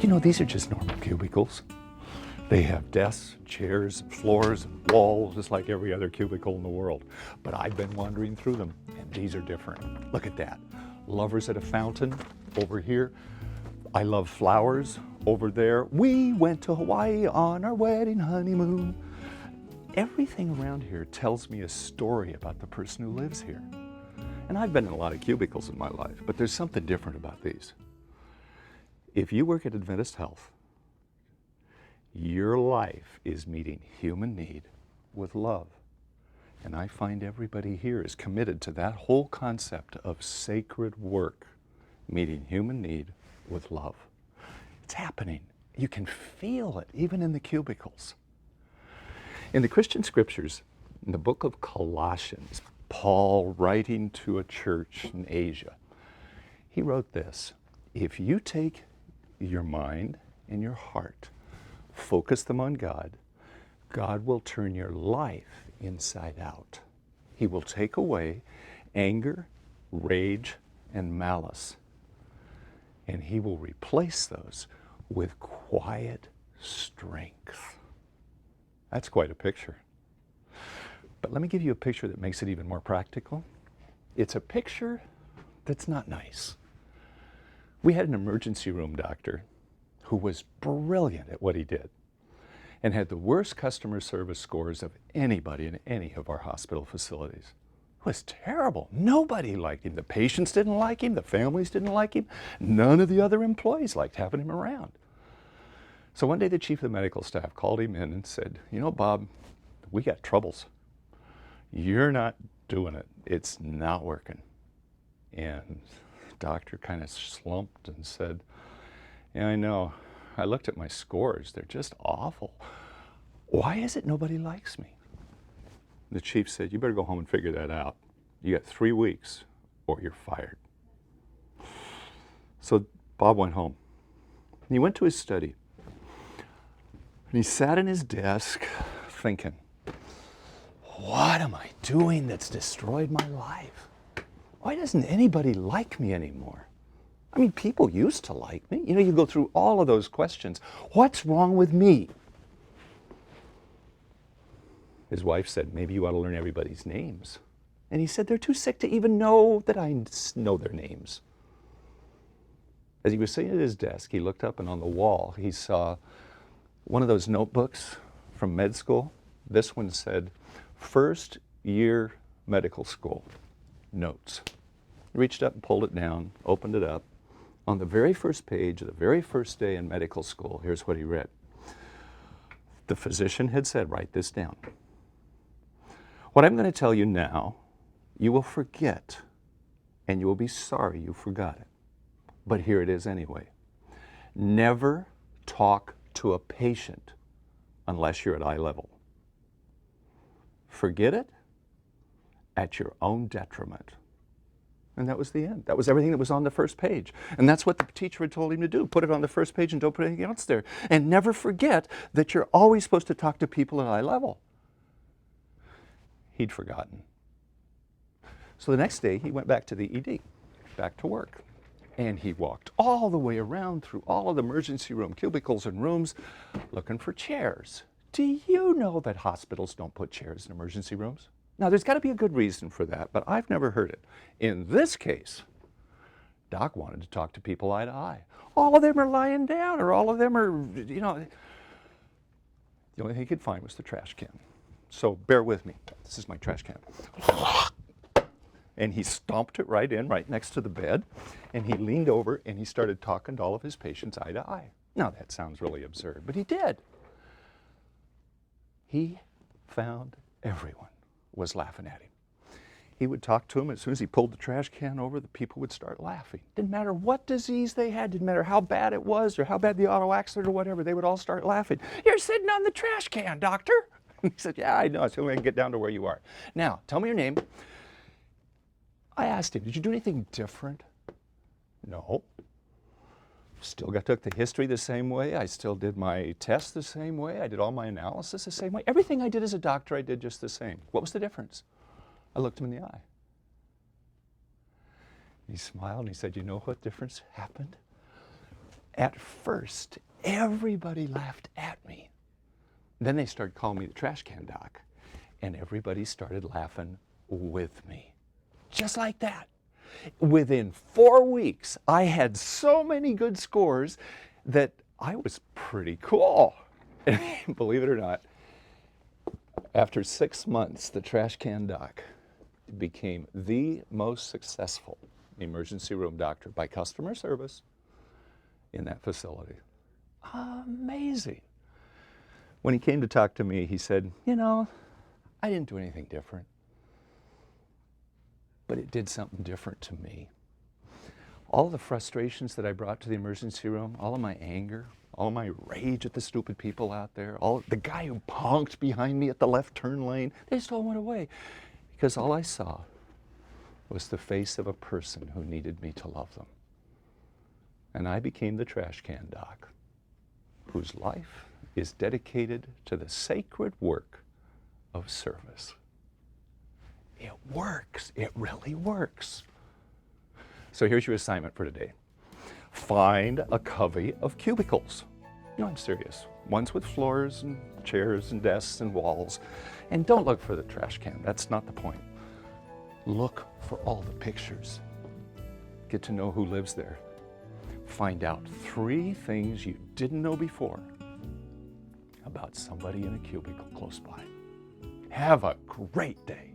You know, these are just normal cubicles. They have desks, chairs, floors, walls, just like every other cubicle in the world. But I've been wandering through them, and these are different. Look at that. Lovers at a fountain over here. I love flowers over there. We went to Hawaii on our wedding honeymoon. Everything around here tells me a story about the person who lives here. And I've been in a lot of cubicles in my life, but there's something different about these. If you work at Adventist Health, your life is meeting human need with love. And I find everybody here is committed to that whole concept of sacred work, meeting human need with love. It's happening. You can feel it, even in the cubicles. In the Christian scriptures, in the book of Colossians, Paul, writing to a church in Asia, he wrote this: if you take your mind and your heart, focus them on God, God will turn your life inside out. He will take away anger, rage, and malice, and He will replace those with quiet strength. That's quite a picture. But let me give you a picture that makes it even more practical. It's a picture that's not nice. We had an emergency room doctor who was brilliant at what he did and had the worst customer service scores of anybody in any of our hospital facilities. It was terrible. Nobody liked him. The patients didn't like him. The families didn't like him. None of the other employees liked having him around. So one day the chief of the medical staff called him in and said, you know, Bob, we got troubles. You're not doing it. It's not working. And the doctor kind of slumped and said, yeah, I know. I looked at my scores. They're just awful. Why is it nobody likes me? The chief said, you better go home and figure that out. You got 3 weeks or you're fired. So Bob went home. And he went to his study. And he sat in his desk thinking, what am I doing that's destroyed my life? Why doesn't anybody like me anymore? I mean, people used to like me. You know, you go through all of those questions. What's wrong with me? His wife said, maybe you ought to learn everybody's names. And he said, they're too sick to even know that I know their names. As he was sitting at his desk, he looked up and on the wall, he saw one of those notebooks from med school. This one said, first year medical school, notes. He reached up and pulled it down, opened it up. On the very first page of the very first day in medical school, here's what he read. The physician had said, write this down. What I'm going to tell you now, you will forget, and you will be sorry you forgot it. But here it is anyway. Never talk to a patient unless you're at eye level. Forget it at your own detriment. And that was the end. That was everything that was on the first page. And that's what the teacher had told him to do. Put it on the first page and don't put anything else there. And never forget that you're always supposed to talk to people at eye level. He'd forgotten. So the next day he went back to the ED, back to work. And he walked all the way around through all of the emergency room cubicles and rooms looking for chairs. Do you know that hospitals don't put chairs in emergency rooms? Now, there's got to be a good reason for that, but I've never heard it. In this case, Doc wanted to talk to people eye to eye. All of them are lying down, or all of them are, you know. The only thing he could find was the trash can. So bear with me. This is my trash can. And he stomped it right in, right next to the bed, and he leaned over and he started talking to all of his patients eye to eye. Now, that sounds really absurd, but he did. He found everyone was laughing at him. He would talk to them. As soon as he pulled the trash can over, the people would start laughing. Didn't matter what disease they had, didn't matter how bad it was or how bad the auto accident or whatever, they would all start laughing. You're sitting on the trash can, doctor. He said, yeah, I know. It's the only way I can get down to where you are. Now, tell me your name. I asked him, did you do anything different? No. Still took the history the same way. I still did my tests the same way. I did all my analysis the same way. Everything I did as a doctor, I did just the same. What was the difference? I looked him in the eye. He smiled and he said, you know what difference happened? At first, everybody laughed at me. Then they started calling me the trash can doc, and everybody started laughing with me. Just like that. Within 4 weeks, I had so many good scores that I was pretty cool. And believe it or not, after 6 months, the trash can doc became the most successful emergency room doctor by customer service in that facility. Amazing. When he came to talk to me, he said, you know, I didn't do anything different, but it did something different to me. All the frustrations that I brought to the emergency room, all of my anger, all my rage at the stupid people out there, the guy who honked behind me at the left turn lane, they just all went away because all I saw was the face of a person who needed me to love them. And I became the trash can doc, whose life is dedicated to the sacred work of service. It works. It really works. So here's your assignment for today. Find a covey of cubicles. No, I'm serious. Ones with floors and chairs and desks and walls. And don't look for the trash can. That's not the point. Look for all the pictures. Get to know who lives there. Find out 3 things you didn't know before about somebody in a cubicle close by. Have a great day.